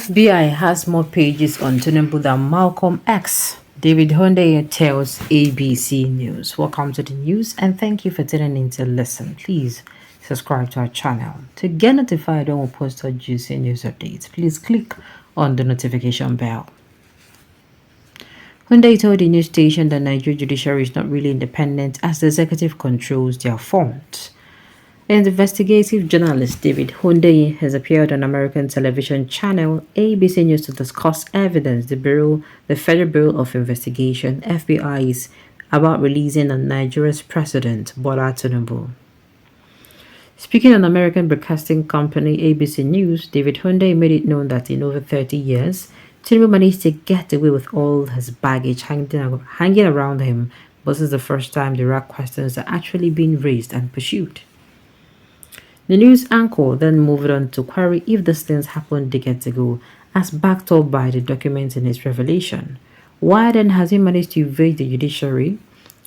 FBI has more pages on Tinubu than Malcolm X. David Hundeyin tells ABC News. Welcome to the news and thank you for tuning in to listen. Please subscribe to our channel. To get notified when we post our juicy news updates, please click on the notification bell. Hundeyin told the news station that Nigerian judiciary is not really independent as the executive controls their funds. And investigative journalist David Hundeyin has appeared on American television channel ABC News to discuss evidence the Federal Bureau of Investigation (FBI) is about releasing on Nigeria's President Bola Tinubu. Speaking on American Broadcasting Company ABC News, David Hundeyin made it known that in over 30 years, Tinubu managed to get away with all his baggage hanging around him, but this is the first time the right questions are actually being raised and pursued. The news anchor then moved on to query if these things happened decades ago, as backed up by the documents in his revelation. Why then has he managed to evade the judiciary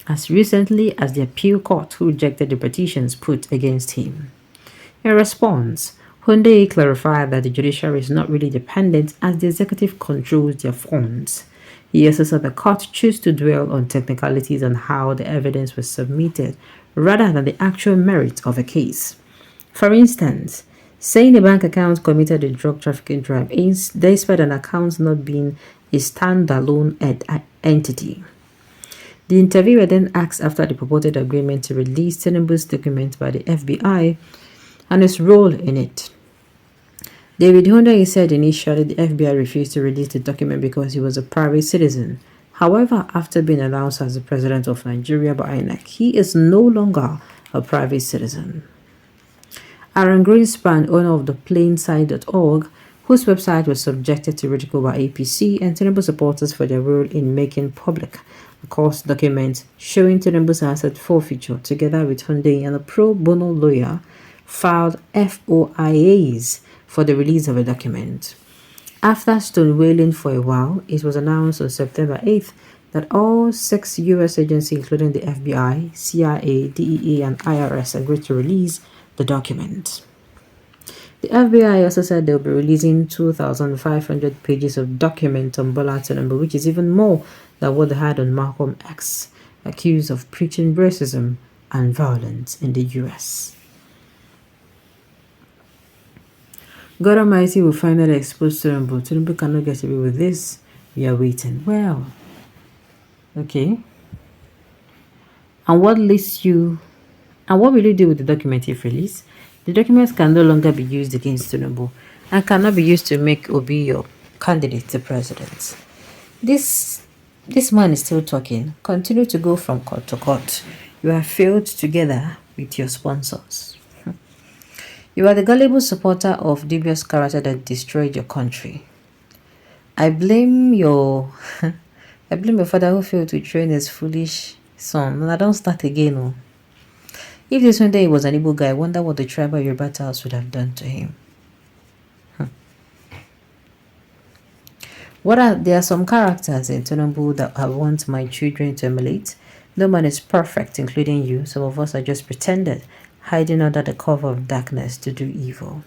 as recently as the appeal court who rejected the petitions put against him? In response, Hundeyin clarified that the judiciary is not really dependent as the executive controls their funds. He also said the court chose to dwell on technicalities on how the evidence was submitted rather than the actual merit of a case. For instance, saying a bank account committed a drug trafficking drive despite an account not being a standalone entity. The interviewer then asked after the purported agreement to release Tinubu's document by the FBI and his role in it. David Hundeyin said initially the FBI refused to release the document because he was a private citizen. However, after being announced as the president of Nigeria by INEC, he is no longer a private citizen. Aaron Greenspan, owner of the plainside.org, whose website was subjected to ridicule by APC and Tinubu supporters for their role in making public a court document showing Tinubu's asset forfeiture, together with Hundeyin and a pro bono lawyer, filed FOIAs for the release of a document. After stonewalling for a while, it was announced on September 8th that all 6 U.S. agencies, including the FBI, CIA, DEA, and IRS, agreed to release the document. The FBI also said they'll be releasing 2,500 pages of document on Bola Tinubu, which is even more than what they had on Malcolm X, accused of preaching racism and violence in the US. God Almighty will finally expose Tinubu. Tinubu cannot get away with this. We are waiting. Well, okay. And what will you do with the document if released? The documents can no longer be used against Tinubu and cannot be used to make Obi your candidate to president. This man is still talking. Continue to go from court to court. You have failed together with your sponsors. You are the gullible supporter of dubious character that destroyed your country. I blame your father who failed to train his foolish son. And I don't start again. Oh. If this one day was an Igbo guy, I wonder what the tribal Yoruba Tales would have done to him. There are some characters in Tinubu that I want my children to emulate. No man is perfect, including you. Some of us are just pretended, hiding under the cover of darkness to do evil.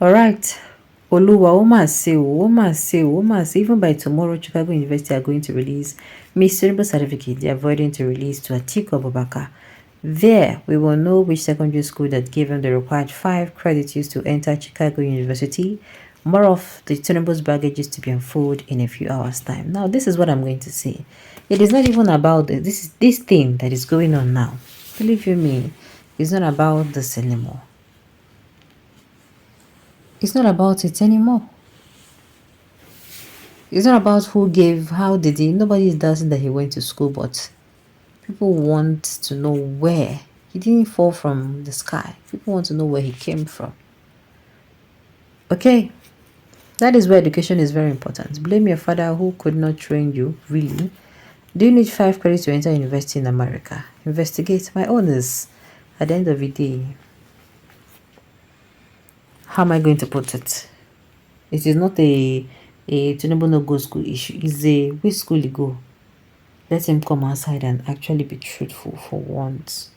Alright. Oluwa, even by tomorrow, Chicago University are going to release Miss Tinubu certificate. They are avoiding to release to Atiku Abubakar. There, we will know which secondary school that gave him the required 5 credits used to enter Chicago University. More of the Tinubu's baggage is to be unfolded in a few hours' time. Now, this is what I'm going to say. It is not even about this thing that is going on now. Believe you me, it's not about this anymore. It's not about it anymore. It's not about how did he. Nobody is doubting that he went to school, but people want to know where. He didn't fall from the sky. People want to know where he came from. Okay? That is where education is very important. Blame your father who could not train you, really. Do you need 5 credits to enter university in America? Investigate. My own is, at the end of the day, how am I going to put it? It is not a Tinubu no go school issue. It's a which school you go. Let him come outside and actually be truthful for once.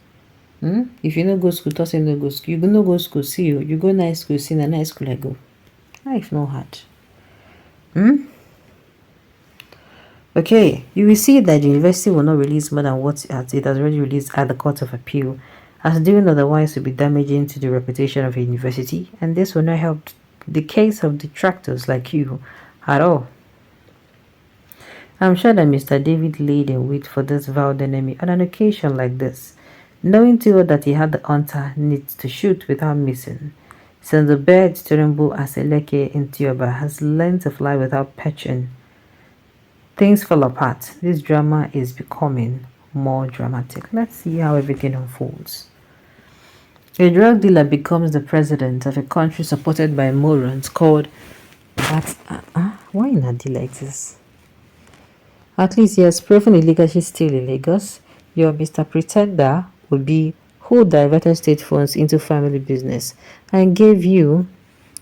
If you no go school, talk say no go school. You go no go school, see you. You go nice school, see na nice school I go. Life no hard. Okay, you will see that the university will not release more than what it has already released at the Court of Appeal, as doing otherwise will be damaging to the reputation of a university, and this will not help the case of detractors like you at all. I'm sure that Mr. David laid in wait for this vowed enemy on an occasion like this, knowing too well that he had the hunter needs to shoot without missing. Since the bird Tinubu as Eleke in Tioba has learned to fly without perching, things fall apart. This drama is becoming more dramatic. Let's see how everything unfolds. A drug dealer becomes the president of a country supported by morons called why in a deal like this? At least he has proven illegally still in Lagos. Your Mr. Pretender would be who diverted state funds into family business and gave you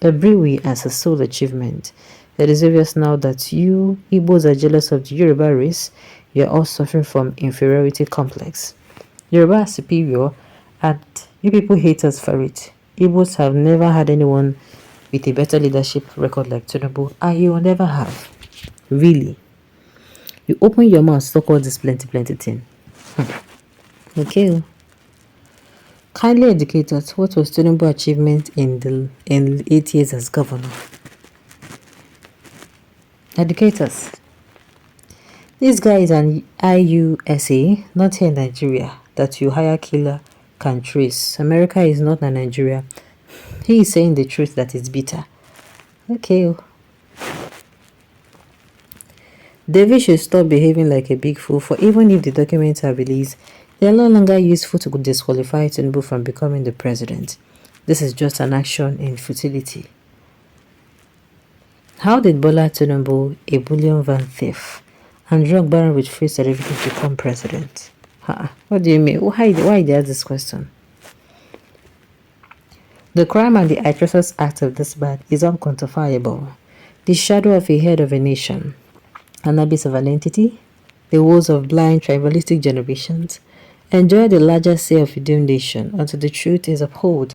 a brewery as a sole achievement. It is obvious now that you Igbos are jealous of the Yoruba race. You are all suffering from inferiority complex. Yoruba are superior and you people hate us for it. Igbos have never had anyone with a better leadership record like Tinubu, and you will never have. Really. You open your mouth, talk all this plenty thing. Okay. Kindly educate us, what was Tinubu's achievement in 8 years as governor? Educate us. This guy is an IUSA, not here in Nigeria, that you hire killer can trace. America is not a Nigeria. He is saying the truth that is bitter. Okay. David should stop behaving like a big fool, for even if the documents are released, they are no longer useful to disqualify Tinubu from becoming the president. This is just an action in futility. How did Bola Tinubu, a bullion van thief and drug baron with free certificate, become president? What do you mean? Why did you ask this question? The crime and the atrocious act of this man is unquantifiable. The shadow of a head of a nation, an abyss of an entity, the woes of blind tribalistic generations, enjoy the larger say of a doomed nation until the truth is upheld.